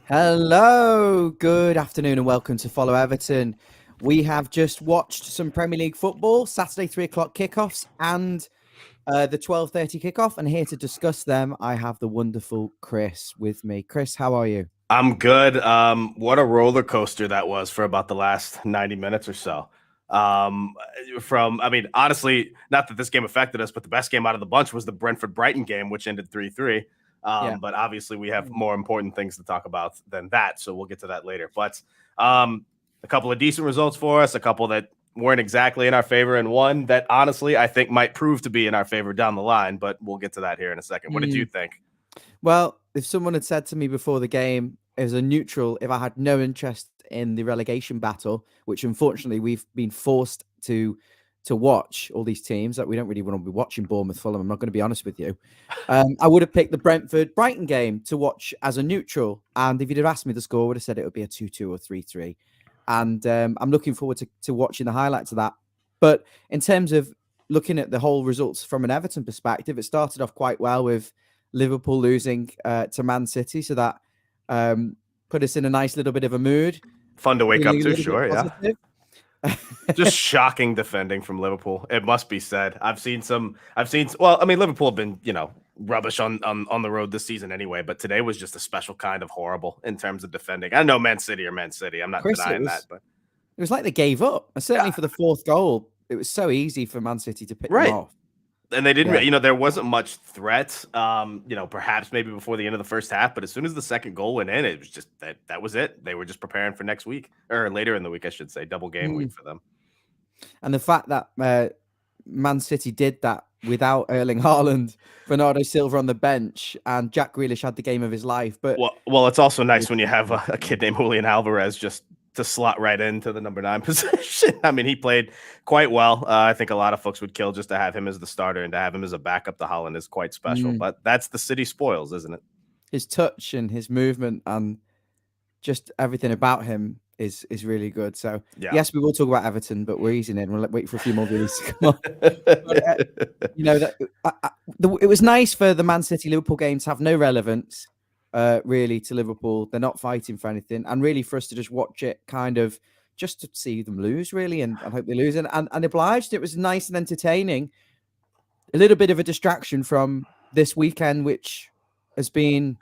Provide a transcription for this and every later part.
Hello, good afternoon, and welcome to Follow Everton. We have just watched some Premier League football, Saturday 3 o'clock kickoffs, and the 12:30 kickoff. And here to discuss them, I have the wonderful Chris with me. Chris, how are you? I'm good. What a roller coaster that was for about the last 90 minutes or so. Honestly, not that this game affected us, but the best game out of the bunch was the Brentford-Brighton game, which ended 3-3. Yeah. But obviously we have more important things to talk about than that, so we'll get to that later. But a couple of decent results for us, a couple that weren't exactly in our favor, and one that honestly I think might prove to be in our favor down the line, but we'll get to that here in a second. What did you think? Well, if someone had said to me before the game, as a neutral, if I had no interest in the relegation battle, which unfortunately we've been forced to watch all these teams that we don't really want to be watching Bournemouth, Fulham. I'm not going to be honest with you. I would have picked the Brentford Brighton game to watch as a neutral. And if you'd have asked me the score, I would have said it would be a 2-2 or 3-3. And I'm looking forward to watching the highlights of that. But in terms of looking at the whole results from an Everton perspective, it started off quite well with Liverpool losing to Man City. So that put us in a nice little bit of a mood. Fun to wake up to, sure, yeah. Just shocking defending from Liverpool. It must be said. Liverpool have been, rubbish on the road this season anyway, but today was just a special kind of horrible in terms of defending. I know Man City. I'm not denying that, but it was like they gave up. And certainly for the fourth goal, it was so easy for Man City to pick them off. And they didn't, there wasn't much threat, perhaps maybe before the end of the first half. But as soon as the second goal went in, it was just that was it. They were just preparing for next week or later in the week, I should say, double game week for them. And the fact that Man City did that without Erling Haaland, Bernardo Silva on the bench, and Jack Grealish had the game of his life. But well, it's also nice when you have a kid named Julian Alvarez just to slot right into the number 9 position. I mean, he played quite well. I think a lot of folks would kill just to have him as the starter, and to have him as a backup to Haaland is quite special. But that's the City spoils, isn't it? His touch and his movement and just everything about him is really good. So yes, we will talk about Everton, but we're easing in. We'll wait for a few more videos to come on. It was nice for the Man City Liverpool game to have no relevance really to Liverpool. They're not fighting for anything, and really for us to just watch it, kind of just to see them lose, really, and hope they lose. And obliged. It was nice and entertaining. A little bit of a distraction from this weekend, which has been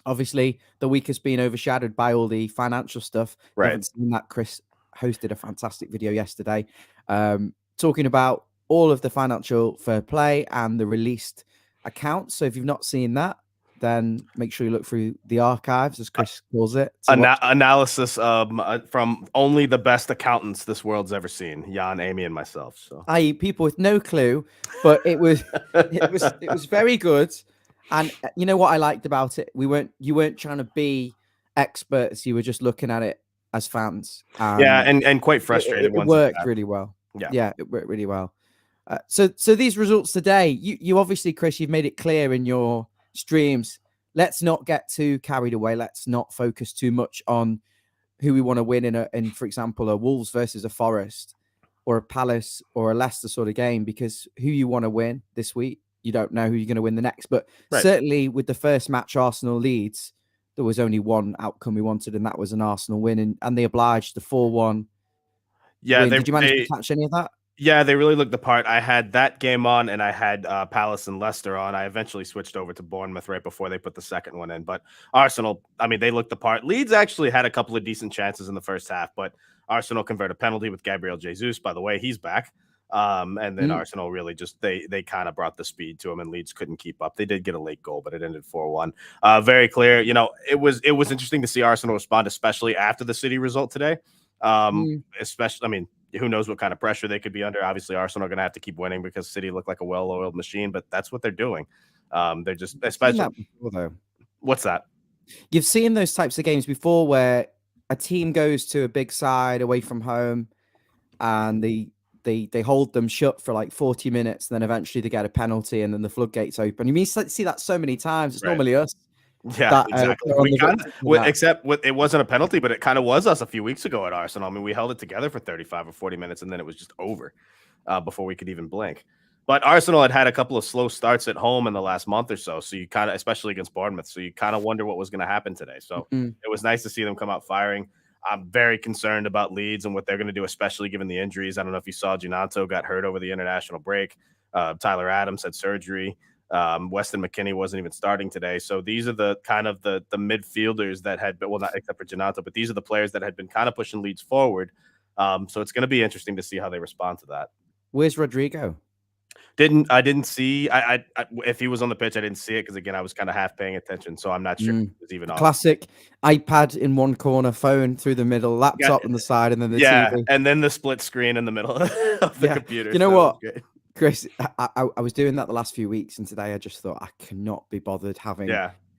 obviously the week has been overshadowed by all the financial stuff. Right. I haven't seen that. Chris hosted a fantastic video yesterday, talking about all of the financial fair play and the released accounts. So if you've not seen that, then make sure you look through the archives, as Chris calls it. Analysis from only the best accountants this world's ever seen, Jan, Amy, and myself. So, i.e., people with no clue, but it was very good. And you know what I liked about it? You weren't trying to be experts. You were just looking at it as fans. And quite frustrated. It worked really well. Yeah, it worked really well. So these results today, you obviously, Chris, you've made it clear in your streams, let's not get too carried away. Let's not focus too much on who we want to win in, for example, a Wolves versus a Forest or a Palace or a Leicester sort of game, because who you want to win this week, you don't know who you're going to win the next. But certainly with the first match, Arsenal Leeds, there was only one outcome we wanted, and that was an Arsenal win, and they obliged the 4-1. Yeah, did you manage to catch any of that? Yeah, they really looked the part. I had that game on, and I had Palace and Leicester on. I eventually switched over to Bournemouth right before they put the second one in. But Arsenal, they looked the part. Leeds actually had a couple of decent chances in the first half, but Arsenal converted a penalty with Gabriel Jesus. By the way, he's back. And then Arsenal really just they kind of brought the speed to him, and Leeds couldn't keep up. They did get a late goal, but it ended 4-1. Very clear. It was interesting to see Arsenal respond, especially after the City result today. Especially, who knows what kind of pressure they could be under. Obviously, Arsenal are going to have to keep winning because City look like a well-oiled machine, but that's what they're doing. They're just, especially. What's that? You've seen those types of games before where a team goes to a big side away from home and they hold them shut for like 40 minutes, and then eventually they get a penalty and then the floodgates open. You see that so many times. It's normally us. Yeah, exactly. Except it wasn't a penalty, but it kind of was us a few weeks ago at Arsenal. We held it together for 35 or 40 minutes, and then it was just over before we could even blink. But Arsenal had a couple of slow starts at home in the last month or so. So you kind of, especially against Bournemouth, so you kind of wonder what was going to happen today. So it was nice to see them come out firing. I'm very concerned about Leeds and what they're going to do, especially given the injuries. I don't know if you saw Ginato got hurt over the international break. Tyler Adams had surgery. Weston McKennie wasn't even starting today. So these are the kind of the midfielders that had been, well, not except for Ginato, but these are the players that had been kind of pushing Leeds forward. So it's going to be interesting to see how they respond to that. Where's Rodrigo? I didn't see. I if he was on the pitch, I didn't see it because again, I was kind of half paying attention, so I'm not sure if he was even on. Classic iPad in one corner, phone through the middle, laptop on the side, and then the TV. And then the split screen in the middle of the computer. You know what, Chris? I was doing that the last few weeks, and today I just thought I cannot be bothered having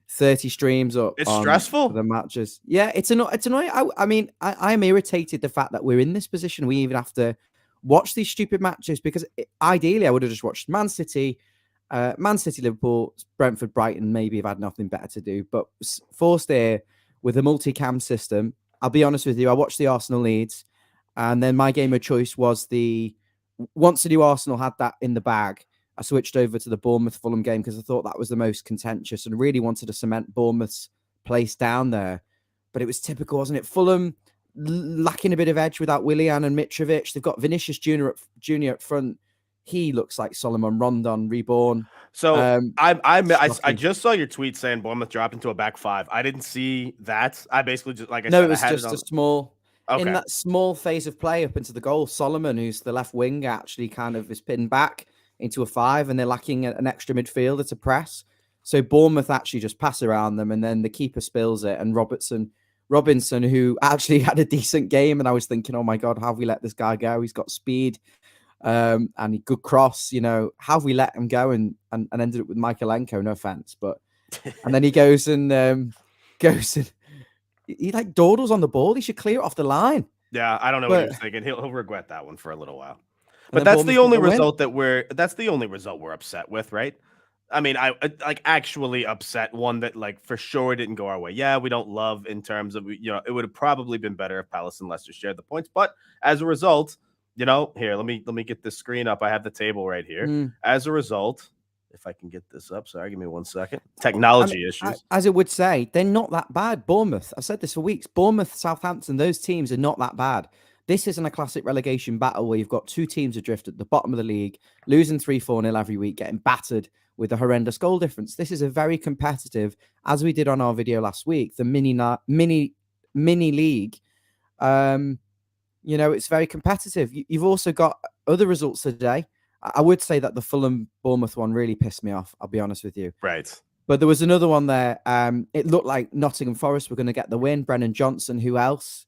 30 streams up. It's stressful. The matches. Yeah, it's annoying. I mean, I am irritated the fact that we're in this position. We even have to watch these stupid matches because ideally I would have just watched Man City, Liverpool, Brentford, Brighton. Maybe if I had nothing better to do, but forced here with a multicam system. I'll be honest with you. I watched the Arsenal Leeds, and then my game of choice was once the new Arsenal had that in the bag, I switched over to the Bournemouth Fulham game because I thought that was the most contentious and really wanted to cement Bournemouth's place down there. But it was typical, wasn't it? Fulham lacking a bit of edge without Willian and Mitrovic. They've got Vinicius Junior up front. He looks like Solomon Rondon reborn. So I just saw your tweet saying Bournemouth dropped into a back five. I didn't see that. I basically just said, it was just a small. Okay. In that small phase of play up into the goal, Solomon, who's the left wing, actually kind of is pinned back into a five, and they're lacking an extra midfielder to press. So Bournemouth actually just pass around them, and then the keeper spills it, and Robinson, who actually had a decent game, and I was thinking, oh my God, how have we let this guy go? He's got speed, and a good cross. You know, how have we let him go and ended up with Michaelenko? No offense, but and then he goes and he like dawdles on the ball. He should clear it off the line. Yeah, I don't know what he was thinking. He'll regret that one for a little while. But that's the only result we're upset with, right? I mean, I like actually upset one that like for sure didn't go our way. Yeah, we don't love in terms of, it would have probably been better if Palace and Leicester shared the points. But as a result, here, let me get this screen up. I have the table right here. As a result, if I can get this up, sorry, give me 1 second. Technology issues. As it would say, they're not that bad. Bournemouth, I've said this for weeks. Bournemouth, Southampton, those teams are not that bad. This isn't a classic relegation battle where you've got two teams adrift at the bottom of the league, losing 3-4-0 every week, getting battered with a horrendous goal difference. This is a very competitive, as we did on our video last week, the mini league. It's very competitive. You've also got other results today. I would say that the Fulham Bournemouth one really pissed me off. I'll be honest with you. Right. But there was another one there. It looked like Nottingham Forest were going to get the win. Brennan Johnson, who else?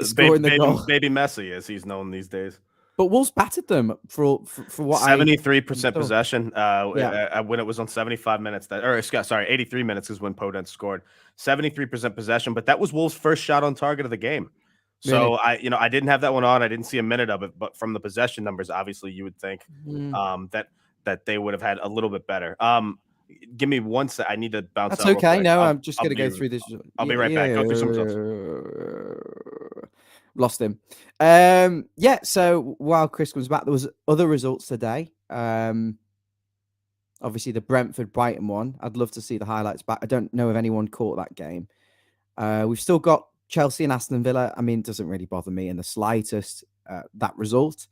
Scoring the goal. Baby Messi, as he's known these days. But Wolves battered them for what 73% possession when it was on 75 minutes. 83 minutes is when Podence scored. 73% possession, but that was Wolves' first shot on target of the game. So really? I didn't have that one on. I didn't see a minute of it, but from the possession numbers, obviously you would think that they would have had a little bit better. Give me 1 second. I need to bounce. That's okay. No, I'm just going to go through this. I'll be right back. Go through some results. Lost him. So while Chris comes back, there was other results today. Obviously the Brentford Brighton one. I'd love to see the highlights back. I don't know if anyone caught that game. We've still got Chelsea and Aston Villa. I mean, it doesn't really bother me in the slightest, that result.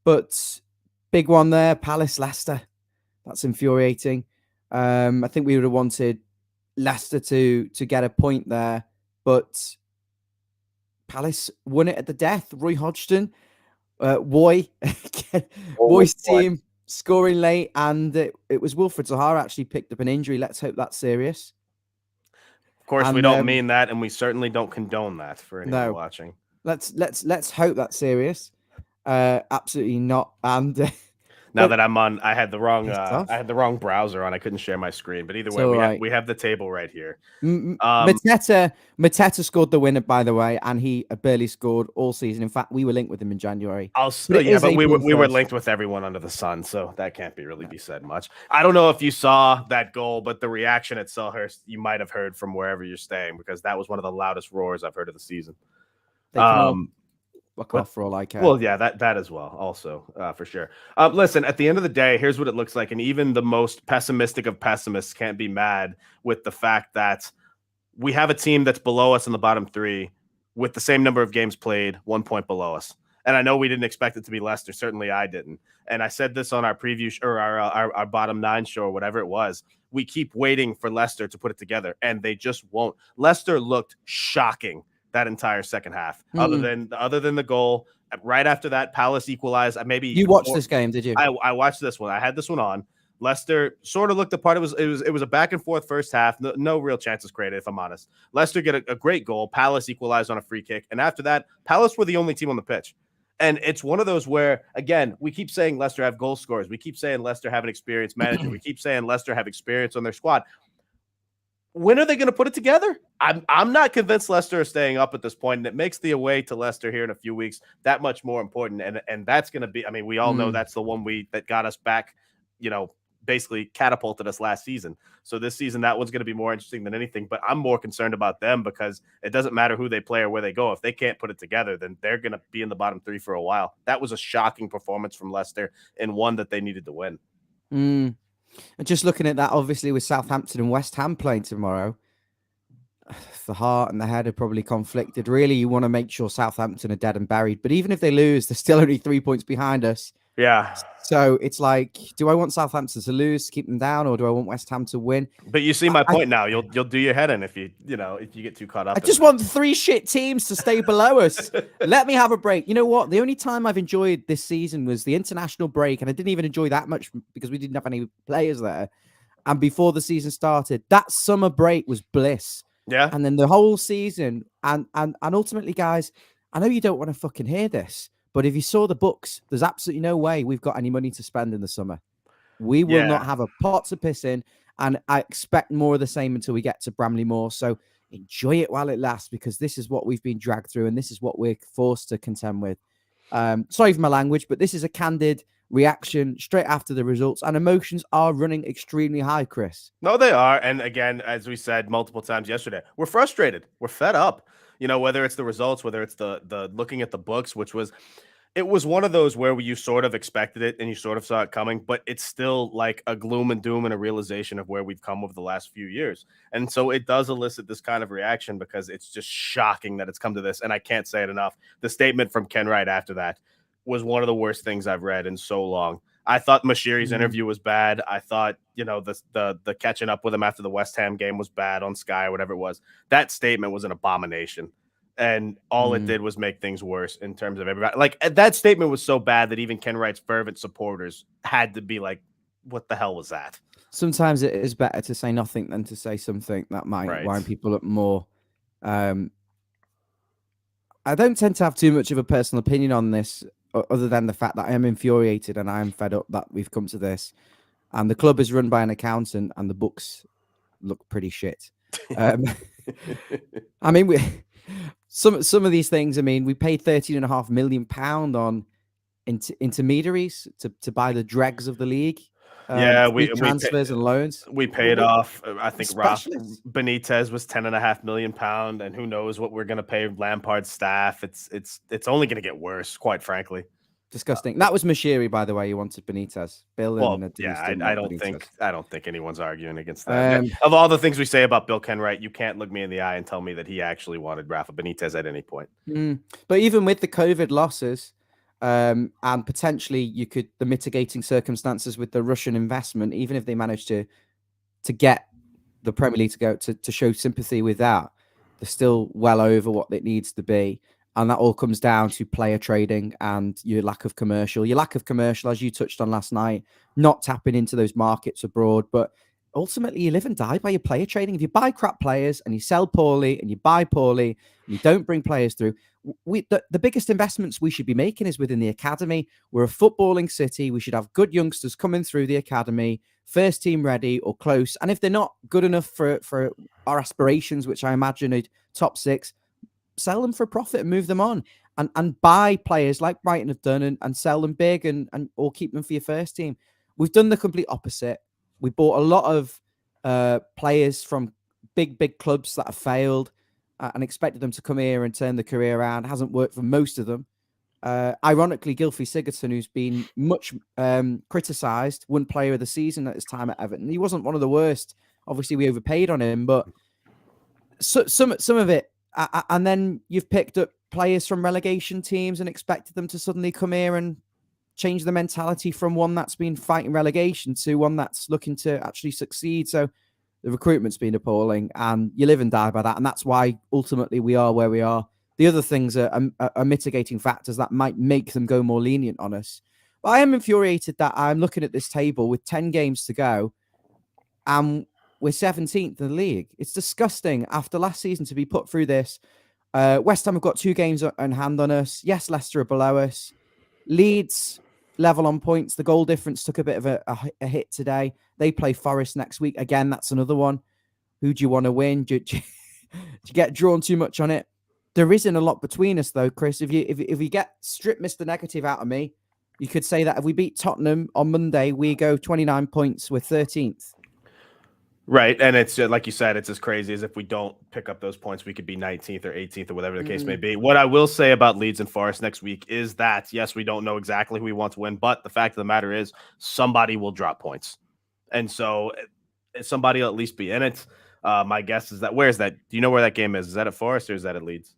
But big one there, Palace Leicester. That's infuriating. I think we would have wanted Leicester to get a point there, but Palace won it at the death. Roy Hodgson, Woy's team scoring late, and it was Wilfred Zaha actually picked up an injury. Let's hope that's serious. Of course, we don't mean that, and we certainly don't condone that for anyone watching. Let's hope that's serious. Absolutely not. And now that I'm on, I had the wrong browser on. I couldn't share my screen. But either way, we have the table right here. Mateta scored the winner, by the way, and he barely scored all season. In fact, we were linked with him in January. But we were linked with everyone under the sun, so that can't be said much. I don't know if you saw that goal, but the reaction at Selhurst you might have heard from wherever you're staying, because that was one of the loudest roars I've heard of the season. Fuck What? off for all I care. Well, yeah, that as well, also for sure. Listen, at the end of the day, here's what it looks like, and even the most pessimistic of pessimists can't be mad with the fact that we have a team that's below us in the bottom three with the same number of games played, 1 point below us. And I know we didn't expect it to be Leicester. Certainly, I didn't. And I said this on our preview or our bottom nine show or whatever it was. We keep waiting for Leicester to put it together, and they just won't. Leicester looked shocking that entire second half. Other than the goal, right after that, Palace equalized. Maybe You watched this game, did you? I watched this one. I had this one on. Leicester sort of looked apart. It was a back and forth first half. No real chances created, if I'm honest. Leicester get a great goal. Palace equalized on a free kick, and after that, Palace were the only team on the pitch. And it's one of those where, again, we keep saying Leicester have goal scorers. We keep saying Leicester have an experienced manager. We keep saying Leicester have experience on their squad. When are they going to put it together? I'm not convinced Leicester is staying up at this point, and it makes the away to Leicester here in a few weeks that much more important. And that's going to be. I mean, we all know that's the one that got us back. Basically catapulted us last season. So this season, that one's going to be more interesting than anything. But I'm more concerned about them because it doesn't matter who they play or where they go. If they can't put it together, then they're going to be in the bottom three for a while. That was a shocking performance from Leicester and one that they needed to win. And just looking at that, obviously, with Southampton and West Ham playing tomorrow, the heart and the head are probably conflicted. Really, you want to make sure Southampton are dead and buried. But even if they lose, they're still only 3 points behind us. Yeah. So it's like, do I want Southampton to lose to keep them down, or do I want West Ham to win? But you see my point now. You'll do your head in if you get too caught up. I just want 3 shit teams to stay below us. Let me have a break. You know what? The only time I've enjoyed this season was the international break, and I didn't even enjoy that much because we didn't have any players there. And before the season started, that summer break was bliss. Yeah. And then the whole season, and ultimately, guys, I know you don't want to fucking hear this, but if you saw the books, there's absolutely no way we've got any money to spend in the summer. We will not have a pot to piss in, and I expect more of the same until we get to Bramley Moor. So enjoy it while it lasts, because this is what we've been dragged through, and this is what we're forced to contend with. Sorry for my language, but this is a candid reaction straight after the results, and emotions are running extremely high, Chris. No, they are. And again, as we said multiple times yesterday, we're frustrated. We're fed up. Whether it's the results, whether it's the looking at the books, it was one of those where you sort of expected it and you sort of saw it coming, but it's still like a gloom and doom and a realization of where we've come over the last few years. And so it does elicit this kind of reaction because it's just shocking that it's come to this. And I can't say it enough. The statement from Ken Wright after that was one of the worst things I've read in so long. I thought Mashiri's interview was bad. I thought, the catching up with him after the West Ham game was bad on Sky or whatever it was. That statement was an abomination. And all it did was make things worse in terms of everybody. Like, that statement was so bad that even Ken Wright's fervent supporters had to be like, what the hell was that? Sometimes it is better to say nothing than to say something that might wind people up more. I don't tend to have too much of a personal opinion on this, other than the fact that I am infuriated and I am fed up that we've come to this. And the club is run by an accountant and the books look pretty shit. I mean, some of these things, I mean, we paid £13.5 million on intermediaries to buy the dregs of the league. We transfers and loans. We paid off. I think Benitez was £10.5 million, and who knows what we're going to pay Lampard's staff. It's only going to get worse, quite frankly. Disgusting. That was Mashiri, by the way. You wanted Benitez. Bill. I don't think anyone's arguing against that. Of all the things we say about Bill Kenwright, you can't look me in the eye and tell me that he actually wanted Rafa Benitez at any point. But even with the COVID losses, and potentially the mitigating circumstances with the Russian investment, even if they manage to get the Premier League to show sympathy with that, they're still well over what it needs to be. And that all comes down to player trading and your lack of commercial, as you touched on last night, not tapping into those markets abroad. But ultimately, you live and die by your player trading. If you buy crap players and you sell poorly and you buy poorly and you don't bring players through, the biggest investments we should be making is within the academy. We're a footballing city. We should have good youngsters coming through the academy, first team ready or close. And if they're not good enough for our aspirations, which I imagine are top 6, sell them for profit and move them on, and buy players like Brighton have done and sell them big and or keep them for your first team. We've done the complete opposite. We bought a lot of players from big clubs that have failed and expected them to come here and turn the career around. It hasn't worked for most of them. Ironically, Gylfi Sigurdsson, who's been much criticised, won Player of the Season at his time at Everton. He wasn't one of the worst. Obviously, we overpaid on him, but some of it. And then you've picked up players from relegation teams and expected them to suddenly come here and change the mentality from one that's been fighting relegation to one that's looking to actually succeed. So the recruitment's been appalling, and you live and die by that. And that's why ultimately we are where we are. The other things are mitigating factors that might make them go more lenient on us. But I am infuriated that I'm looking at this table with 10 games to go, and we're 17th in the league. It's disgusting after last season to be put through this. West Ham have got 2 games in hand on us. Yes, Leicester are below us. Leeds level on points. The goal difference took a bit of a hit today. They play Forest next week. Again, that's another one. Who do you want to win? Do you get drawn too much on it? There isn't a lot between us, though, Chris. If you get strip Mr. Negative out of me, you could say that if we beat Tottenham on Monday, we go 29 points. We're 13th. Right. And it's like you said, it's as crazy as if we don't pick up those points, we could be 19th or 18th or whatever the case may be. What I will say about Leeds and Forest next week is that, yes, we don't know exactly who we want to win, but the fact of the matter is somebody will drop points. And so somebody will at least be in it. My guess is that, where's that? Do you know where that game is? Is that at Forest or is that at Leeds?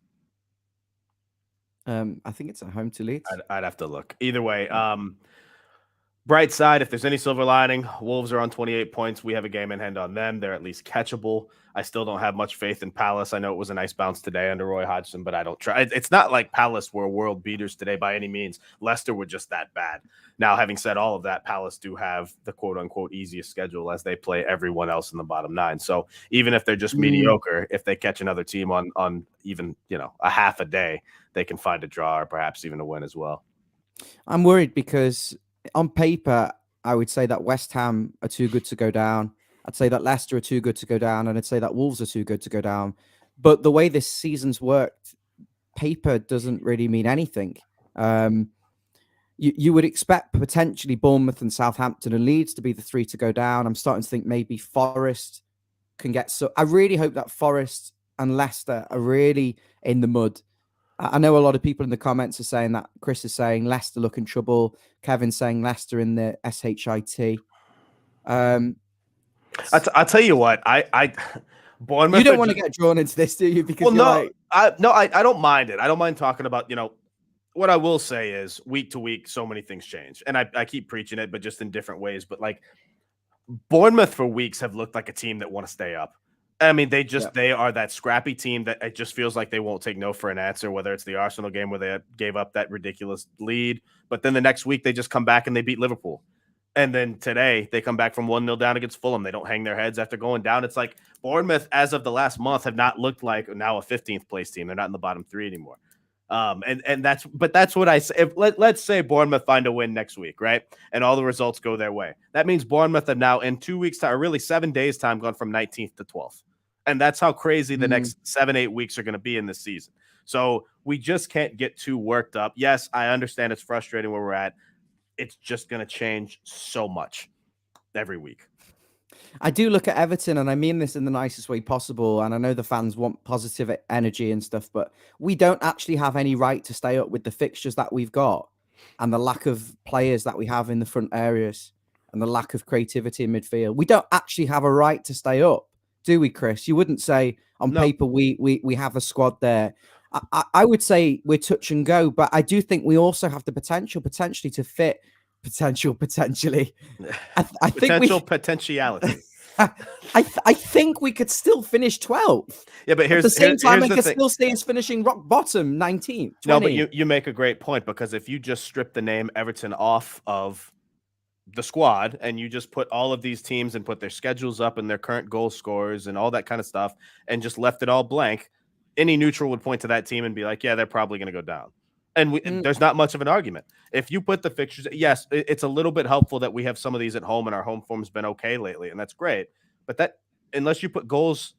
I think it's at home to Leeds. I'd have to look. Either way, bright side, if there's any silver lining, Wolves are on 28 points. We have a game in hand on them. They're at least catchable. I still don't have much faith in Palace. I know it was a nice bounce today under Roy Hodgson, but I don't try. It's not like Palace were world beaters today by any means. Leicester were just that bad. Now, having said all of that, Palace do have the quote-unquote easiest schedule as they play everyone else in the bottom 9. So even if they're just mediocre, if they catch another team on even a half a day, they can find a draw or perhaps even a win as well. I'm worried because on paper, I would say that West Ham are too good to go down. I'd say that Leicester are too good to go down. And I'd say that Wolves are too good to go down. But the way this season's worked, paper doesn't really mean anything. You would expect potentially Bournemouth and Southampton and Leeds to be the 3 to go down. I'm starting to think maybe Forest can get... So I really hope that Forest and Leicester are really in the mud. I know a lot of people in the comments are saying that. Chris is saying Leicester look in trouble. Kevin's saying Leicester in the SHIT. I'll tell you what, I Bournemouth. You don't want to get drawn into this, do you? Because I don't mind it. I don't mind talking about, what I will say is week to week, so many things change. And I keep preaching it, but just in different ways. But like Bournemouth for weeks have looked like a team that want to stay up. I mean, they are that scrappy team that it just feels like they won't take no for an answer, whether it's the Arsenal game where they gave up that ridiculous lead. But then the next week they just come back and they beat Liverpool. And then today they come back from 1-0 down against Fulham. They don't hang their heads after going down. It's like Bournemouth, as of the last month, have not looked like now a 15th place team. They're not in the bottom 3 anymore. And that's what I say. Let's say Bournemouth find a win next week, right? And all the results go their way. That means Bournemouth have now in 2 weeks time, or really 7 days time, gone from 19th to 12th. And that's how crazy the next 7-8 weeks are going to be in this season. So we just can't get too worked up. Yes, I understand it's frustrating where we're at. It's just going to change so much every week. I do look at Everton, and I mean this in the nicest way possible. And I know the fans want positive energy and stuff, but we don't actually have any right to stay up with the fixtures that we've got and the lack of players that we have in the front areas and the lack of creativity in midfield. We don't actually have a right to stay up, do we, Chris? You wouldn't say on paper we have a squad there. I would say we're touch and go, but I do think we also have the potentially to fit. Potentially. I think potentiality. I think we could still finish 12th. Yeah, but at the same time, I could still see us finishing rock bottom 19th. 20. No, but you make a great point, because if you just strip the name Everton off of the squad and you just put all of these teams and put their schedules up and their current goal scorers and all that kind of stuff and just left it all blank, any neutral would point to that team and be like, yeah, they're probably going to go down. And there's not much of an argument. If you put the fixtures, yes, it's a little bit helpful that we have some of these at home and our home form's been okay lately, and that's great. But that, unless you put goals,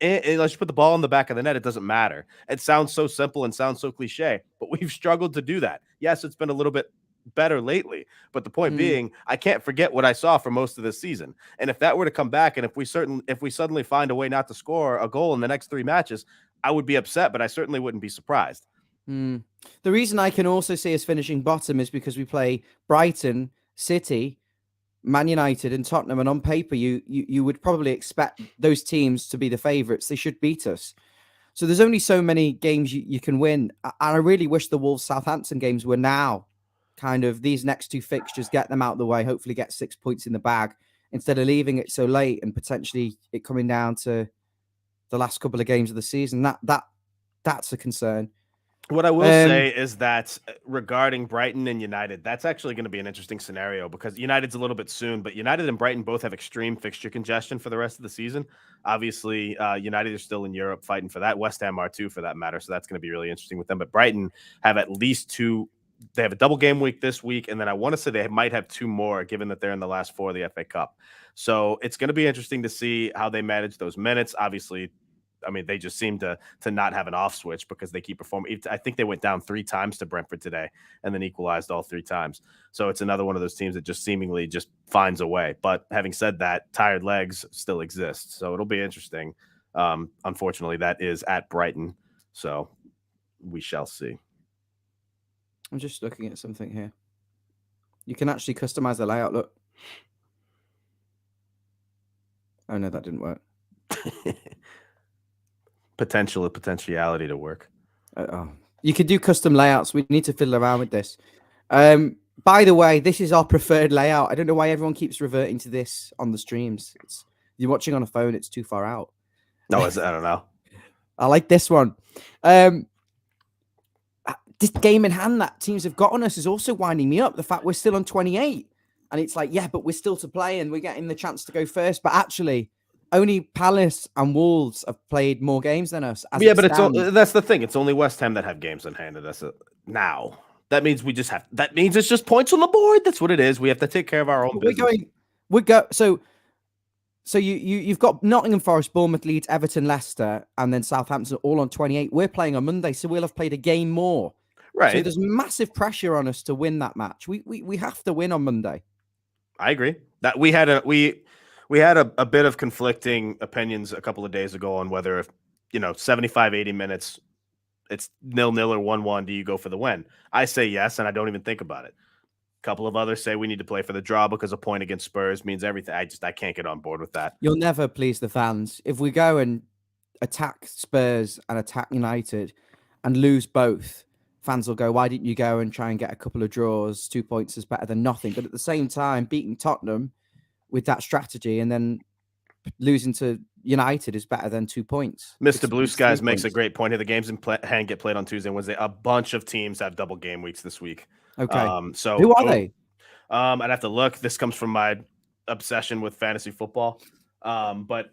unless you put the ball in the back of the net, it doesn't matter. It sounds so simple and sounds so cliche, but we've struggled to do that. Yes, it's been a little bit better lately, but the point being, I can't forget what I saw for most of this season. And if that were to come back, and if we suddenly find a way not to score a goal in the next 3 matches, I would be upset, but I certainly wouldn't be surprised. The reason I can also see us finishing bottom is because we play Brighton, City, Man United, and Tottenham, and on paper, you would probably expect those teams to be the favourites. They should beat us. So there's only so many games you can win. And I really wish the Wolves Southampton games were now. Kind of these next two fixtures, get them out of the way, hopefully get 6 points in the bag instead of leaving it so late and potentially it coming down to the last couple of games of the season. That's a concern. What I will say is that regarding Brighton and United, that's actually going to be an interesting scenario because United's a little bit soon, but United and Brighton both have extreme fixture congestion for the rest of the season. Obviously, United are still in Europe fighting for that. West Ham are too, for that matter. So that's going to be really interesting with them. But Brighton have at least two. They have a double game week this week, and then I want to say they might have two more, given that they're in the last four of the FA Cup. So it's going to be interesting to see how they manage those minutes. Obviously, I mean, they just seem to not have an off switch because they keep performing. I think they went down 3 times to Brentford today and then equalized all 3 times. So it's another one of those teams that just seemingly just finds a way. But having said that, tired legs still exist. So it'll be interesting. Unfortunately, that is at Brighton. So we shall see. I'm just looking at something here. You can actually customize the layout. Look. Oh, no, that didn't work. Potentiality to work. You could do custom layouts. We need to fiddle around with this. By the way, this is our preferred layout. I don't know why everyone keeps reverting to this on the streams. You're watching on a phone, it's too far out. No, I don't know. I like this one. This game in hand that teams have got on us is also winding me up. The fact we're still on 28. And it's like, yeah, but we're still to play and we're getting the chance to go first. But actually, only Palace and Wolves have played more games than us. Yeah, but that's the thing. It's only West Ham that have games in hand. That's now. That means that means it's just points on the board. That's what it is. We have to take care of our own business. So you've got Nottingham Forest, Bournemouth, Leeds, Everton, Leicester, and then Southampton all on 28. We're playing on Monday, so we'll have played a game more. Right. So there's massive pressure on us to win that match. We have to win on Monday. I agree. That we had a bit of conflicting opinions a couple of days ago on whether, if 75, 80 minutes, it's 0-0 or 1-1, do you go for the win? I say yes, and I don't even think about it. A couple of others say we need to play for the draw because a point against Spurs means everything. I can't get on board with that. You'll never please the fans. If we go and attack Spurs and attack United and lose both, fans will go, why didn't you go and try and get a couple of draws? 2 points is better than nothing. But at the same time, beating Tottenham with that strategy and then losing to United is better than 2 points. Mr. Blue Skies makes a great point here. The games in hand get played on Tuesday and Wednesday. A bunch of teams have double game weeks this week. Okay. So who are they? I'd have to look. This comes from my obsession with fantasy football. But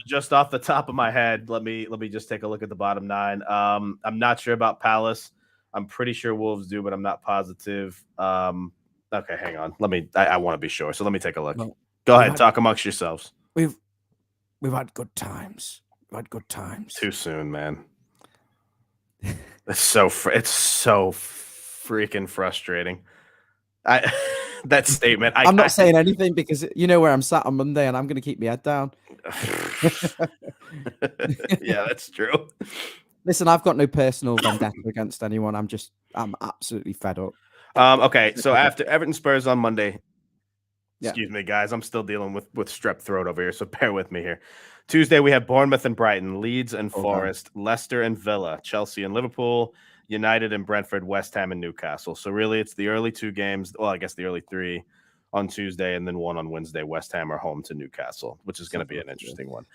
just off the top of my head, let me just take a look at the bottom 9. I'm not sure about Palace. I'm pretty sure Wolves do, but I'm not positive. Okay, hang on. I want to be sure. So let me take a look. Well, go ahead, talk amongst yourselves. We've had good times. Too soon, man. It's so freaking frustrating. That statement. I'm not saying anything because you know where I'm sat on Monday, and I'm going to keep my head down. Yeah, that's true. Listen, I've got no personal vendetta against anyone. I'm absolutely fed up. Okay, so after Everton Spurs on Monday, excuse me, guys, I'm still dealing with strep throat over here, so bear with me here. Tuesday, we have Bournemouth and Brighton, Leeds and Forest, Leicester and Villa, Chelsea and Liverpool, United and Brentford, West Ham and Newcastle. So really, it's the early 2 games. Well, I guess the early 3 on Tuesday and then 1 on Wednesday. West Ham are home to Newcastle, which is going to be an interesting one.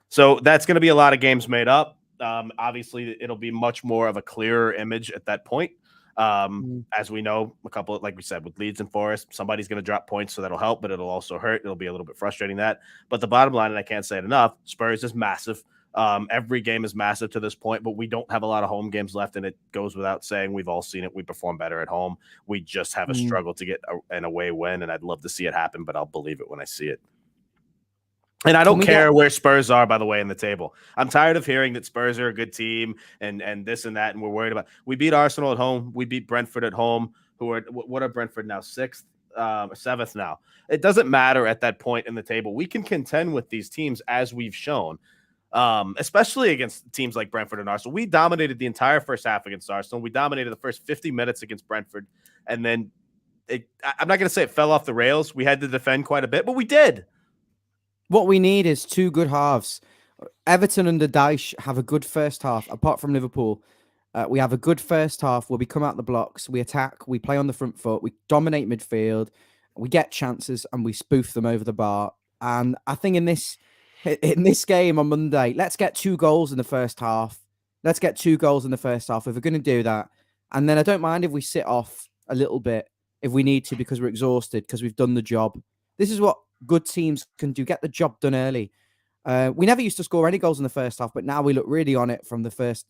So that's going to be a lot of games made up. Obviously, it'll be much more of a clearer image at that point. As we know, a couple, like we said, with Leeds and Forest, somebody's going to drop points, so that'll help, but it'll also hurt. It'll be a little bit frustrating that. But the bottom line, and I can't say it enough, Spurs is massive. Every game is massive to this point, but we don't have a lot of home games left, and it goes without saying. We've all seen it. We perform better at home. We just have a struggle to get an away win, and I'd love to see it happen, but I'll believe it when I see it. And I don't care where Spurs are, by the way, in the table. I'm tired of hearing that Spurs are a good team and this and that, and we're worried about. We beat Arsenal at home. We beat Brentford at home, who are what are Brentford now? 6th, 7th now. It doesn't matter at that point in the table. We can contend with these teams as we've shown. especially against teams like Brentford and Arsenal. We dominated the entire first half against Arsenal. We dominated the first 50 minutes against Brentford. And then I'm not going to say it fell off the rails. We had to defend quite a bit, but we did. What we need is two good halves. Everton under Dyche have a good first half, apart from Liverpool. We have a good first half where we come out the blocks, we attack, we play on the front foot, we dominate midfield, we get chances, and we spoof them over the bar. And I think in this game on Monday, let's get 2 goals in the first half. Let's get 2 goals in the first half if we're going to do that. And then I don't mind if we sit off a little bit if we need to because we're exhausted, because we've done the job. This is what good teams can do. Get the job done early. We never used to score any goals in the first half, but now we look really on it from the first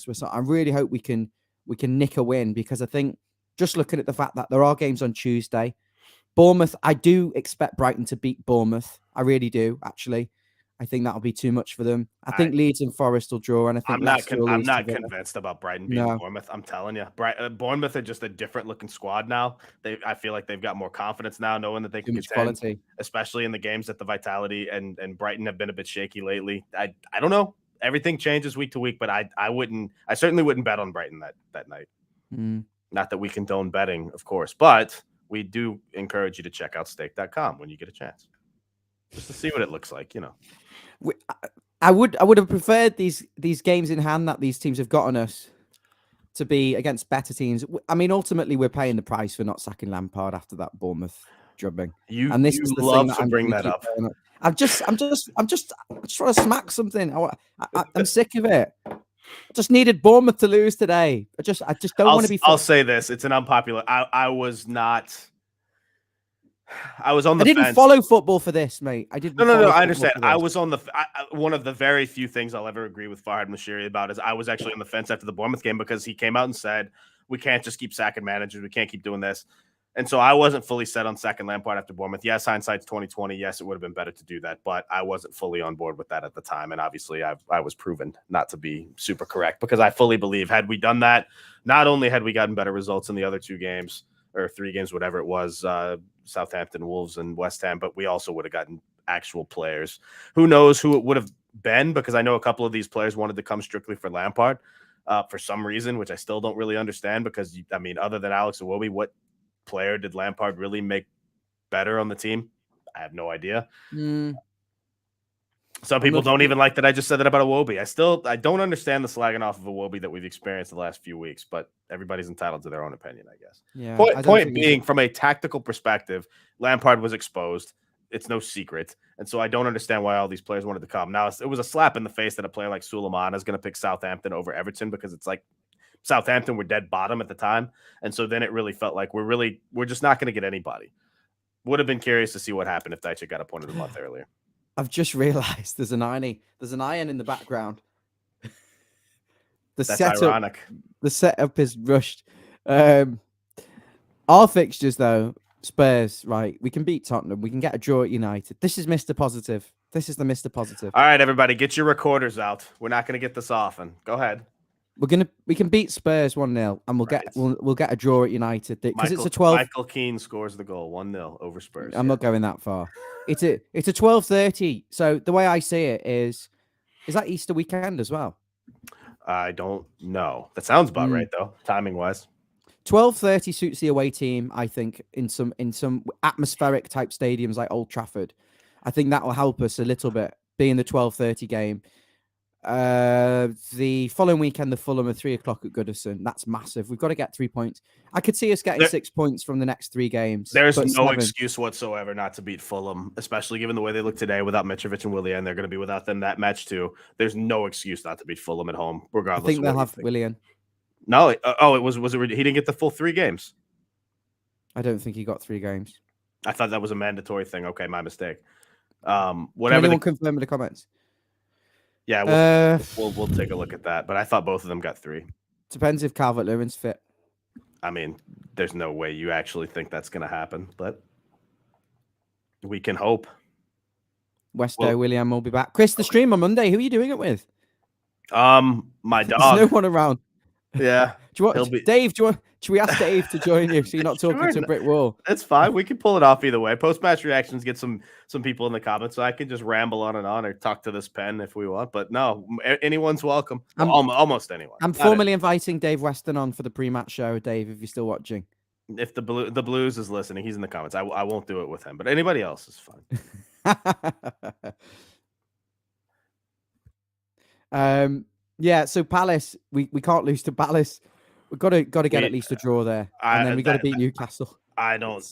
whistle. I really hope we can nick a win, because I think just looking at the fact that there are games on Tuesday, Bournemouth, I do expect Brighton to beat Bournemouth. I really do, actually. I think that'll be too much for them. I think Leeds and Forest will draw, and I think I'm not convinced about Brighton beating Bournemouth. I'm telling you, Bournemouth are just a different looking squad now. I feel like they've got more confidence now, knowing that they can contend, especially in the games that the Vitality and Brighton have been a bit shaky lately. I don't know. Everything changes week to week, but I certainly wouldn't bet on Brighton that night. Not that we condone betting, of course, but we do encourage you to check out stake.com when you get a chance, just to see what it looks like, I would have preferred these games in hand that these teams have gotten us to be against better teams. I mean, ultimately, we're paying the price for not sacking Lampard after that Bournemouth drubbing. And this is the love thing to bring that up. I'm just trying to smack something. I'm sick of it. I just needed Bournemouth to lose today. I just don't want to be. I'll say this: it's an unpopular. I was not. I was on the fence. I didn't follow football for this, mate. I didn't. No. I understand. I was on the. One of the very few things I'll ever agree with Farhad Moshiri about is I was actually on the fence after the Bournemouth game, because he came out and said we can't just keep sacking managers. We can't keep doing this. And so I wasn't fully set on sacking Lampard after Bournemouth. Yes, hindsight's 2020. Yes, it would have been better to do that, but I wasn't fully on board with that at the time. And obviously, I was proven not to be super correct, because I fully believe had we done that, not only had we gotten better results in the other 2 games or 3 games, whatever it was, Southampton, Wolves, and West Ham, but we also would have gotten actual players. Who knows who it would have been, because I know a couple of these players wanted to come strictly for Lampard for some reason, which I still don't really understand, because, I mean, other than Alex Iwobi, what player did Lampard really make better on the team? I have no idea. Some people don't even like that I just said that about Iwobi. I don't understand the slagging off of Iwobi that we've experienced the last few weeks, but everybody's entitled to their own opinion, I guess. Yeah. Point being, from a tactical perspective, Lampard was exposed. It's no secret. And so I don't understand why all these players wanted to come. Now, it was a slap in the face that a player like Suleiman is going to pick Southampton over Everton, because it's like Southampton were dead bottom at the time. And so then it really felt like we're just not going to get anybody. Would have been curious to see what happened if Dyche got appointed a month earlier. I've just realised there's an iron in the background. That's ironic. The setup is rushed. Our fixtures, though, Spurs, right? We can beat Tottenham. We can get a draw at United. This is Mr. Positive. This is the Mr. Positive. All right, everybody, get your recorders out. We're not going to get this often. Go ahead. We can beat Spurs 1-0, and we'll get a draw at United, because it's a 12. Michael Keane scores the goal, 1-0 over Spurs. I'm not going that far. It's a 12:30. So the way I see it is that Easter weekend as well? I don't know. That sounds about right, though, timing wise. 12:30 suits the away team, I think, in some atmospheric type stadiums like Old Trafford. I think that will help us a little bit, being the 12:30 game. The following weekend, the Fulham at 3 o'clock at Goodison. That's massive. We've got to get 3 points. I could see us getting 6 points from the next 3 games. There's no excuse whatsoever not to beat Fulham, especially given the way they look today without Mitrovic and Willian. They're going to be without them that match too. There's no excuse not to beat Fulham at home, regardless. I think they'll have Willian. No, it was he didn't get the full 3 games? I don't think he got 3 games. I thought that was a mandatory thing. Okay, my mistake. Whatever. Can anyone confirm in the comments? Yeah, we'll take a look at that. But I thought both of them got 3. Depends if Calvert-Lewin's fit. I mean, there's no way you actually think that's going to happen, but we can hope. William will be back. Chris, the stream on Monday. Who are you doing it with? My dog. There's no one around. Yeah. Do you want Dave? Should we ask Dave to join you so you're not talking Sure, to a brick wall? That's fine. We can pull it off either way. Post-match reactions get some people in the comments, so I can just ramble on and on or talk to this pen if we want. But no, anyone's welcome. Almost anyone. I'm formally inviting Dave Weston on for the pre-match show. Dave, if you're still watching. If the Blues is listening, he's in the comments. I won't do it with him, but anybody else is fine. Yeah. So Palace, we can't lose to Palace. We've got to get at least a draw there, and then we got to beat Newcastle. I don't.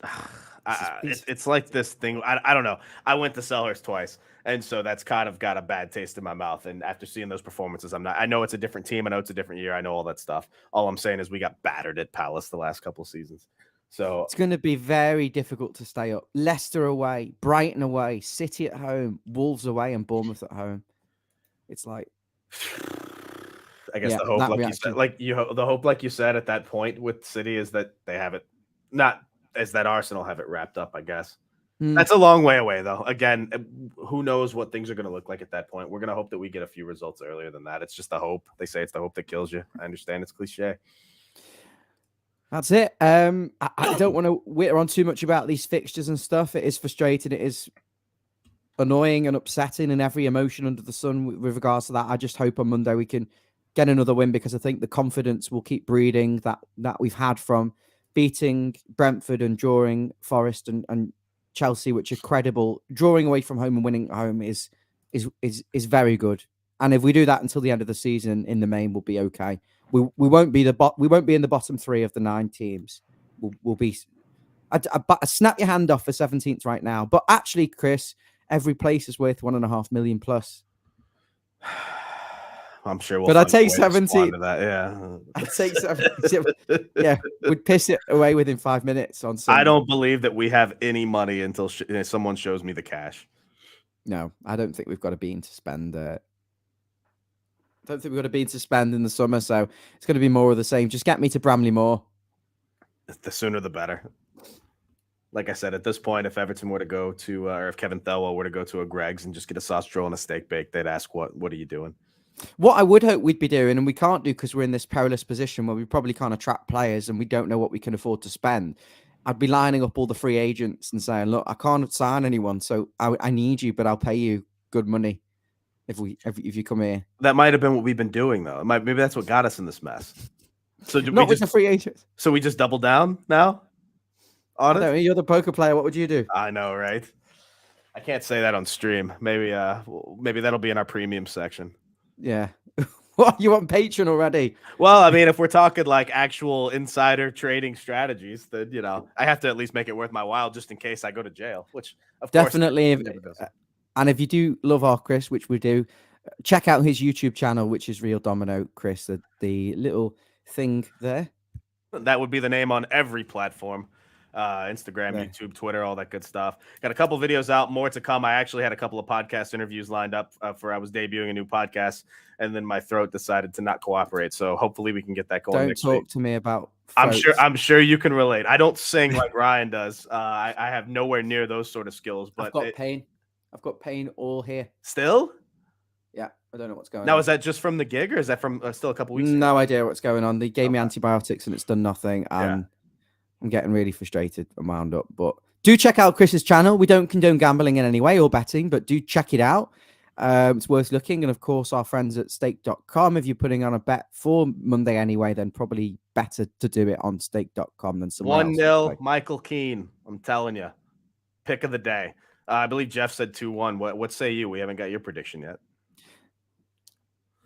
It's like this thing. I don't know. I went to Selhurst twice, and so that's kind of got a bad taste in my mouth. And after seeing those performances, I know it's a different team. I know it's a different year. I know all that stuff. All I'm saying is we got battered at Palace the last couple seasons. So it's going to be very difficult to stay up. Leicester away, Brighton away, City at home, Wolves away, and Bournemouth at home. It's like, I guess the hope, the hope, like you said, at that point with City is that they have it, not as that Arsenal have it wrapped up. I guess that's a long way away, though. Again, who knows what things are going to look like at that point? We're going to hope that we get a few results earlier than that. It's just the hope. They say it's the hope that kills you. I understand it's cliche. That's it. I don't want to witter on too much about these fixtures and stuff. It is frustrating. It is annoying and upsetting, and every emotion under the sun with regards to that. I just hope on Monday we can get another win, because I think the confidence will keep breeding that we've had from beating Brentford and drawing Forest and Chelsea, which are credible. Drawing away from home and winning at home is very good. And if we do that until the end of the season, in the main, we'll be okay. We won't be we won't be in the bottom 3 of the 9 teams. We'll be. I snap your hand off for 17th right now, but actually, Chris, every place is worth $1.5 million plus. I'm sure we'll. But I take 17. Yeah, I take 17. Yeah, we'd piss it away within 5 minutes on Sunday. I don't believe that we have any money until someone shows me the cash. No, I don't think we've got a bean to spend. I don't think we've got a bean to spend in the summer, so it's going to be more of the same. Just get me to Bramley Moor. The sooner the better. Like I said, at this point, if Everton were to go to, or if Kevin Thelwell were to go to a Greg's and just get a sausage roll and a steak bake, they'd ask, what are you doing? What I would hope we'd be doing, and we can't do because we're in this perilous position where we probably can't attract players and we don't know what we can afford to spend. I'd be lining up all the free agents and saying, look, I can't sign anyone, so I need you, but I'll pay you good money if you come here. That might have been what we've been doing, though. Maybe that's what got us in this mess. So not with the free agents. So we just double down now? You're the poker player. What would you do? I know, right? I can't say that on stream. Maybe that'll be in our premium section. Yeah. What, you want Patreon already? Well, I mean, if we're talking like actual insider trading strategies, then I have to at least make it worth my while, just in case I go to jail. Which, of definitely. course, and if you do love our Chris, which we do, check out his YouTube channel, which is Real Domino Chris. The little thing there. That would be the name on every platform. Instagram, YouTube, Twitter, all that good stuff. Got a couple videos out, more to come. I actually had a couple of podcast interviews lined up for I was debuting a new podcast, and then my throat decided to not cooperate. So hopefully we can get that going. Don't talk to me about throats. I'm sure you can relate. I don't sing like Ryan does. I have nowhere near those sort of skills. But I've got pain all here. Still? Yeah, I don't know what's going on. Now, is that just from the gig, or is that from still a couple weeks ago? No idea what's going on. They gave me antibiotics and it's done nothing. And I'm getting really frustrated and wound up. But do check out Chris's channel. We don't condone gambling in any way or betting, but do check it out. It's worth looking. And of course, our friends at stake.com. If you're putting on a bet for Monday anyway, then probably better to do it on stake.com than somewhere else. 1-0, Michael Keane. I'm telling you. Pick of the day. I believe Jeff said 2-1. What say you? We haven't got your prediction yet.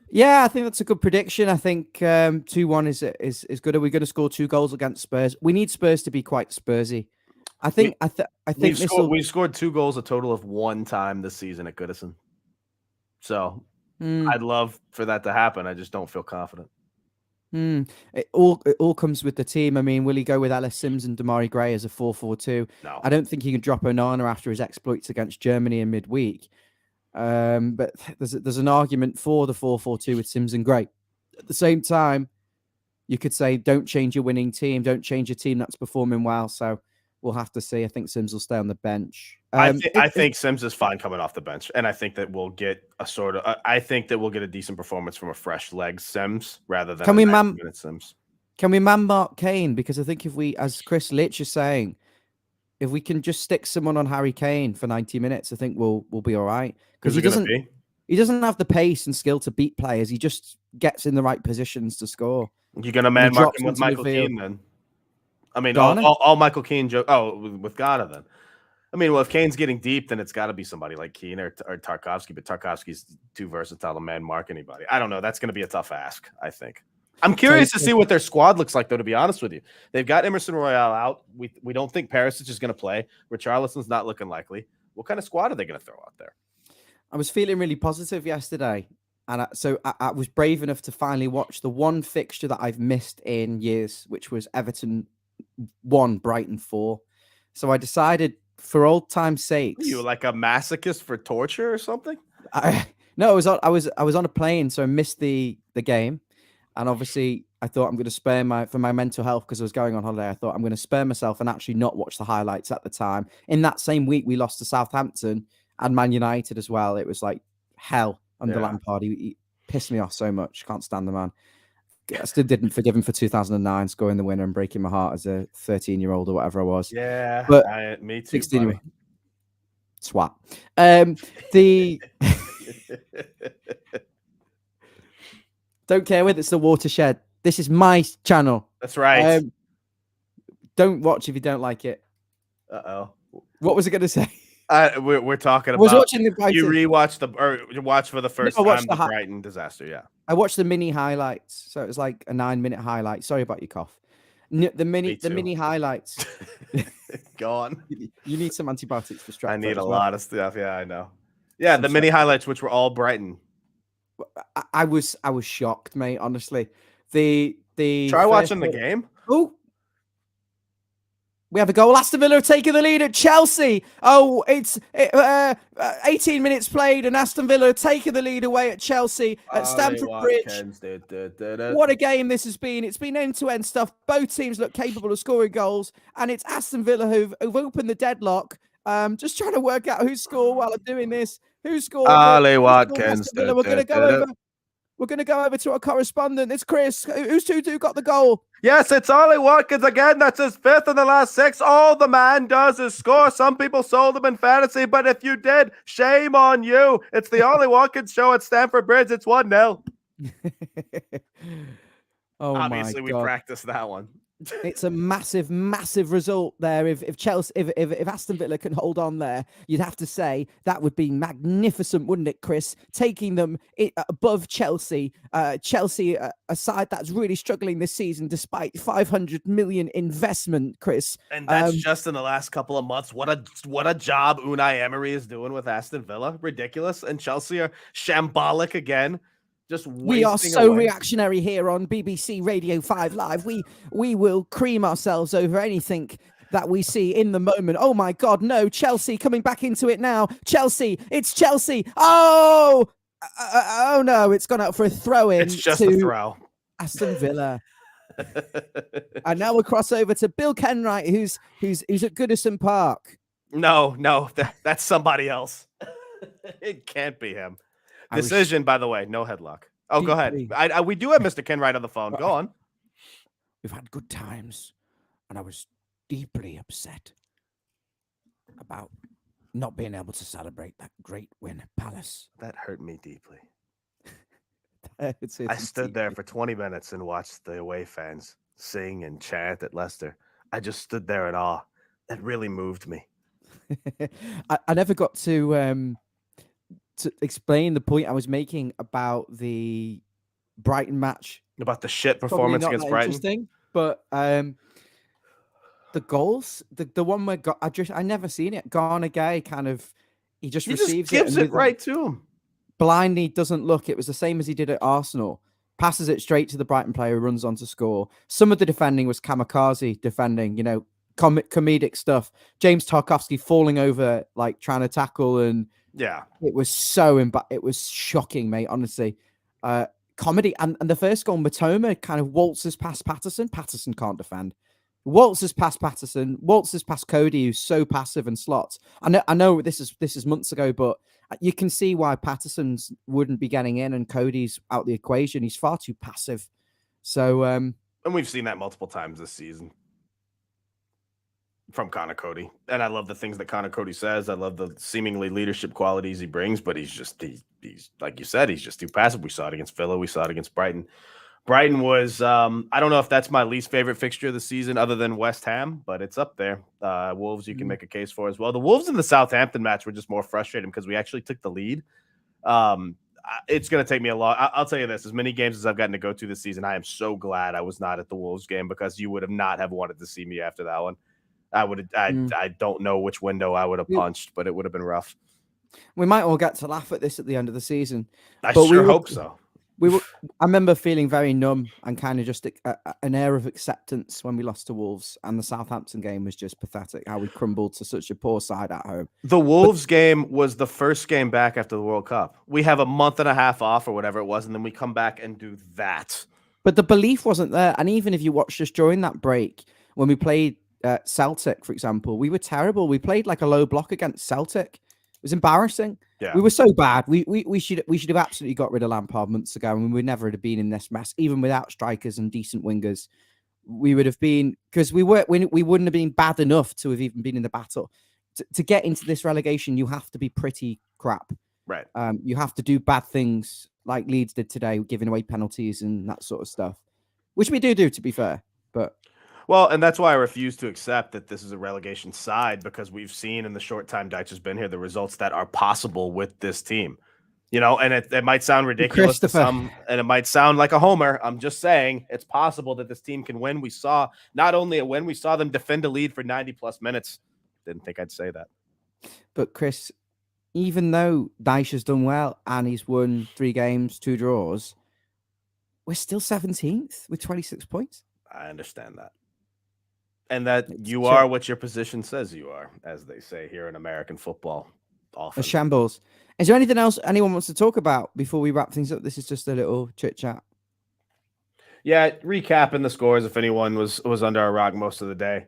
Yeah, I think that's a good prediction. I think 2-1 is good. Are we going to score 2 goals against Spurs? We need Spurs to be quite Spursy. I think we've scored 2 goals a total of 1 time this season at Goodison. So I'd love for that to happen. I just don't feel confident. It all comes with the team. I mean, will he go with Ellis Sims and Damari Gray as a 4-4-2? No. I don't think he can drop Onana after his exploits against Germany in midweek. But there's an argument for the 4-4-2 with Sims and Gray. At the same time, you could say don't change your winning team, don't change your team that's performing well. So we'll have to see. I think Sims will stay on the bench. I think Sims is fine coming off the bench, and I think that we'll get a decent performance from a fresh leg Sims rather than minute Sims. Can we man mark Kane? Because I think if we, as Chris Litch is saying, if we can just stick someone on Harry Kane for 90 minutes, I think we'll be all right. Because Who's it going to be? he doesn't have the pace and skill to beat players. He just gets in the right positions to score. You're going to man mark him with Michael Keane then? I mean, all Michael Keane joke. Oh, with Ghana then. I mean, well, if Kane's getting deep, then it's got to be somebody like Keane or Tarkovsky. But Tarkovsky's too versatile to man mark anybody. I don't know. That's going to be a tough ask, I think. I'm curious to see what their squad looks like, though, to be honest with you. They've got Emerson Royale out. We don't think Perisic is going to play. Richarlison's not looking likely. What kind of squad are they going to throw out there? I was feeling really positive yesterday. And so I was brave enough to finally watch the one fixture that I've missed in years, which was Everton 1, Brighton 4. So I decided, for old time's sakes. You were like a masochist for torture or something? No, I was on a plane, so I missed the game. And obviously, I thought I'm going to spare for my mental health because I was going on holiday. I thought I'm going to spare myself and actually not watch the highlights at the time. In that same week, we lost to Southampton and Man United as well. It was like hell under Lampard. He pissed me off so much. Can't stand the man. I still didn't forgive him for 2009 scoring the winner and breaking my heart as a 13-year-old or whatever I was. Yeah, but me too. 16-year-old swat. Don't care whether it's the watershed. This is my channel. That's right. Don't watch if you don't like it. Uh-oh. What was I going to say? We're talking about. I was watching the Brighton. You rewatched you watched for the first time the Brighton disaster. Yeah. I watched the mini highlights, so it was like a 9-minute highlight. Sorry about your cough. The mini highlights. Go on. You need some antibiotics for strep. I need a lot of stuff. Yeah, I know. Yeah, the mini highlights, which were all Brighton. I was shocked, mate. Honestly, try watching the game. Oh, we have a goal. Aston Villa have taken the lead at Chelsea. Oh, it's 18 minutes played, and Aston Villa have taken the lead away at Chelsea at Stamford Bridge. What a game this has been. It's been end-to-end stuff. Both teams look capable of scoring goals, and it's Aston Villa who've opened the deadlock. Just trying to work out who scored while I'm doing this. Who scored? Ollie Watkins. We're going to go over. We're going to go over to our correspondent. It's Chris. Who's 2-2 got the goal? Yes, it's Ollie Watkins again. That's his 5th in the last 6. All the man does is score. Some people sold him in fantasy, but if you did, shame on you. It's the Ollie Watkins show at Stamford Bridge. It's 1-0. Obviously, we practiced that one. It's a massive, massive result there. If Chelsea, if Aston Villa can hold on there, you'd have to say that would be magnificent, wouldn't it, Chris? Taking them above Chelsea. Chelsea, a side that's really struggling this season despite 500 million investment, Chris. And that's just in the last couple of months. What a job Unai Emery is doing with Aston Villa. Ridiculous. And Chelsea are shambolic again. We are so reactionary here on BBC Radio 5 Live. We will cream ourselves over anything that we see in the moment. Oh my God, no. Chelsea coming back into it now. Chelsea, it's Chelsea. Oh no, it's gone out for a throw-in. It's just a throw. Aston Villa. And now we'll cross over to Bill Kenwright, who's at Goodison Park. No, that's somebody else. It can't be him. Decision, by the way, no headlock. Oh, go ahead. We do have Mr. Kenwright on the phone. Go on. We've had good times, and I was deeply upset about not being able to celebrate that great win at Palace. That hurt me deeply. I stood there for 20 minutes and watched the away fans sing and chant at Leicester. I just stood there in awe. That really moved me. I never got to explain the point I was making about the Brighton match. About the shit performance against Brighton. Interesting, but the goals, the one where I never seen it. Garner Gay he just gives it right to him. Blindly doesn't look. It was the same as he did at Arsenal. Passes it straight to the Brighton player who runs on to score. Some of the defending was kamikaze defending, comedic stuff. James Tarkovsky falling over, like trying to tackle, and yeah, it was it was shocking, mate. Honestly, comedy. And the first goal, Matoma kind of waltzes past Patterson. Patterson can't defend. Waltzes past Patterson. Waltzes past Cody, who's so passive and slots. I know this is months ago, but you can see why Patterson's wouldn't be getting in and Cody's out the equation. He's far too passive. So And we've seen that multiple times this season from Connor Cody. And I love the things that Connor Cody says. I love the seemingly leadership qualities he brings, but he's like you said, he's just too passive. We saw it against Villa. We saw it against Brighton. Brighton was, I don't know if that's my least favorite fixture of the season other than West Ham, but it's up there. Wolves, you can make a case for as well. The Wolves in the Southampton match were just more frustrating because we actually took the lead. It's going to take me a lot. I'll tell you this, as many games as I've gotten to go to this season, I am so glad I was not at the Wolves game because you would have not have wanted to see me after that one. I don't know which window I would have punched, but it would have been rough. We might all get to laugh at this at the end of the season. I sure hope so. I remember feeling very numb and kind of just an air of acceptance when we lost to Wolves, and the Southampton game was just pathetic. How we crumbled to such a poor side at home. The Wolves game was the first game back after the World Cup. We have a month and a half off or whatever it was, and then we come back and do that. But the belief wasn't there. And even if you watched us during that break, when we played Celtic, for example, we were terrible. We played like a low block against Celtic. It was embarrassing. Yeah. We were so bad. We should have absolutely got rid of Lampard months ago, and we would never have been in this mess, even without strikers and decent wingers. We would have been, because we wouldn't have been bad enough to have even been in the battle. To get into this relegation, you have to be pretty crap. Right. You have to do bad things like Leeds did today, giving away penalties and that sort of stuff, which we do, to be fair. But well, and that's why I refuse to accept that this is a relegation side, because we've seen in the short time Deitch has been here the results that are possible with this team. You know, and it might sound ridiculous to some, and it might sound like a homer. I'm just saying it's possible that this team can win. We saw not only a win, we saw them defend a lead for 90 plus minutes. Didn't think I'd say that. But Chris, even though Deitch has done well and he's won 3 games, 2 draws, we're still 17th with 26 points. I understand that. And that you are what your position says you are, as they say here in American football. Often. A shambles. Is there anything else anyone wants to talk about before we wrap things up? This is just a little chit chat. Yeah, recapping the scores if anyone was under a rock most of the day.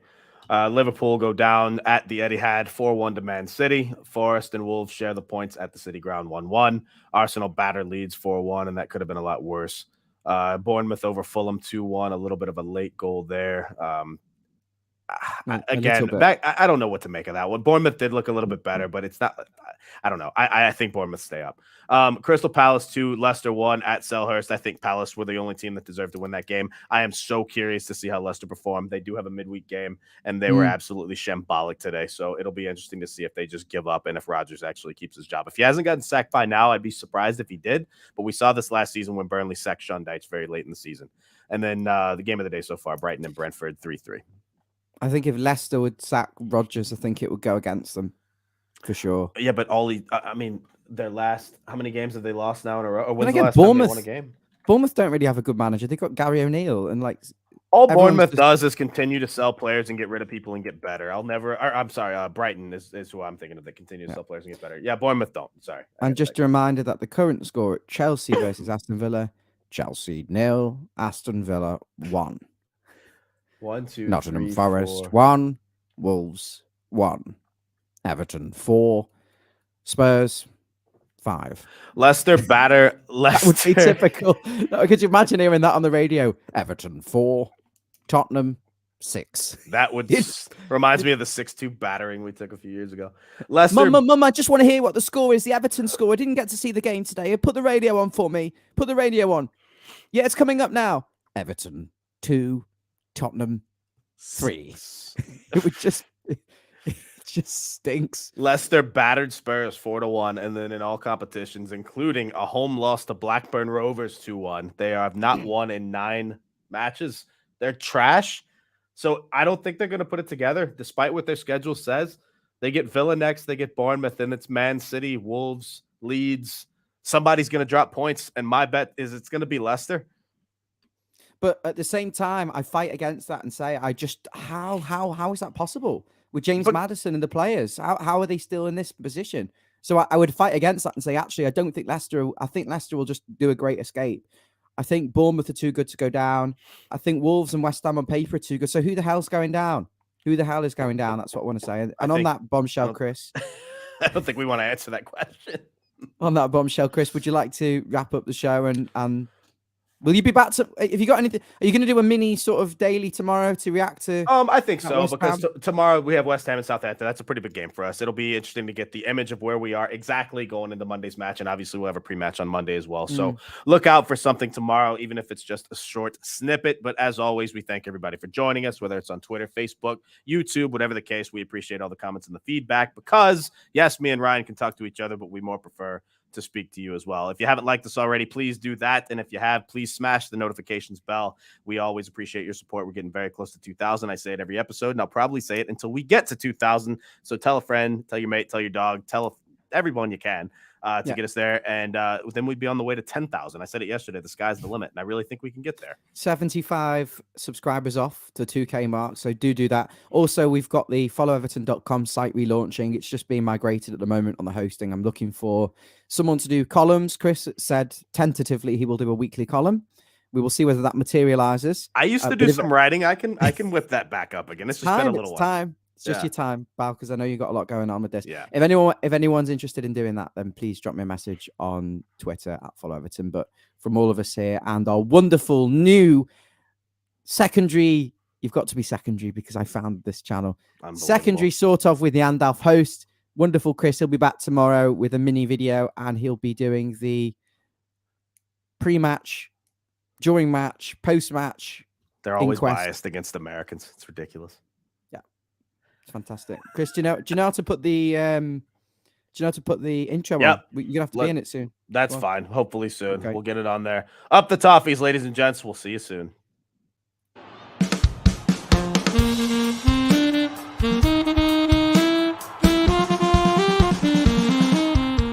Liverpool go down at the Etihad 4-1 to Man City. Forest and Wolves share the points at the City Ground 1-1. Arsenal batter Leeds 4-1, and that could have been a lot worse. Bournemouth over Fulham 2-1, a little bit of a late goal there. Again, I don't know what to make of that one. Bournemouth did look a little bit better, but it's not. I don't know. I think Bournemouth stay up. Crystal Palace 2, Leicester 1 at Selhurst. I think Palace were the only team that deserved to win that game. I am so curious to see how Leicester perform. They do have a midweek game, and they were absolutely shambolic today. So it'll be interesting to see if they just give up and if Rodgers actually keeps his job. If he hasn't gotten sacked by now, I'd be surprised if he did. But we saw this last season when Burnley sacked Sean Dyche very late in the season. And then the game of the day so far, Brighton and Brentford 3-3. I think if Leicester would sack Rodgers, I think it would go against them for sure. Yeah, but their last, how many games have they lost now in a row? Or when's the last time they won a game? Bournemouth don't really have a good manager. They got Gary O'Neill, and like all Bournemouth does is continue to sell players and get rid of people and get better. Brighton is who I'm thinking of. They continue to sell players and get better. Yeah, Bournemouth don't. Sorry. And just a reminder that the current score at Chelsea versus Aston Villa: Chelsea 0, Aston Villa 1. 1, 2, Nottingham 3, Forest 4. 1, Wolves 1, Everton 4, Spurs 5. Leicester batter. That would be typical. Could you imagine hearing that on the radio? Everton 4, Tottenham 6. That would reminds me of the 6-2 battering we took a few years ago. Leicester. Mum, I just want to hear what the score is. The Everton score. I didn't get to see the game today. Put the radio on for me. Put the radio on. Yeah, it's coming up now. Everton 2, Tottenham 3. It just stinks. Leicester battered Spurs 4-1, and then in all competitions, including a home loss to Blackburn Rovers 2-1. They have not won in 9 matches. They're trash. So I don't think they're going to put it together, despite what their schedule says. They get Villa next, they get Bournemouth, and it's Man City, Wolves, Leeds. Somebody's going to drop points, and my bet is it's going to be Leicester. But at the same time, I fight against that and say, how is that possible with James Maddison and the players? How are they still in this position? So I would fight against that and say, actually, I don't think Leicester. I think Leicester will just do a great escape. I think Bournemouth are too good to go down. I think Wolves and West Ham on paper are too good. So who the hell's going down? Who the hell is going down? That's what I want to say. And on that bombshell, Chris. I don't think we want to answer that question. On that bombshell, Chris, would you like to wrap up the show and Will you be back to? Have you got anything? Are you going to do a mini sort of daily tomorrow to react to? I think so, West because Ham? tomorrow we have West Ham and Southampton. That's a pretty big game for us. It'll be interesting to get the image of where we are exactly going into Monday's match, and obviously we'll have a pre-match on Monday as well. So look out for something tomorrow, even if it's just a short snippet. But as always, we thank everybody for joining us, whether it's on Twitter, Facebook, YouTube, whatever the case. We appreciate all the comments and the feedback because, yes, me and Ryan can talk to each other, but we more prefer to speak to you as well. If you haven't liked us already, please do that. And if you have, please smash the notifications bell. We always appreciate your support. We're getting very close to 2,000. I say it every episode, and I'll probably say it until we get to 2,000. So tell a friend, tell your mate, tell your dog, tell everyone you can to get us there. And then we'd be on the way to 10,000. I said it yesterday. The sky's the limit. And I really think we can get there. 75 subscribers off to 2K mark. So do that. Also, we've got the followeverton.com site relaunching. It's just being migrated at the moment on the hosting. I'm looking for someone to do columns. Chris said tentatively he will do a weekly column. We will see whether that materializes. I used to do some writing. I can whip that back up again. It's just been a little while. It's just your time, Bal, because I know you've got a lot going on with this. Yeah. If anyone's interested in doing that, then please drop me a message on Twitter at followeverton. But from all of us here and our wonderful new secondary, you've got to be secondary because I found this channel. Secondary sort of with the Andalf host. Wonderful Chris. He'll be back tomorrow with a mini video and he'll be doing the pre-match, during match, post-match. They're always biased against Americans. It's ridiculous. Fantastic, Chris. Do you know how to put the intro on? You're gonna have to be in it soon. That's fine. Hopefully soon. Okay. We'll get it on there. Up the Toffees, ladies and gents. We'll see you soon.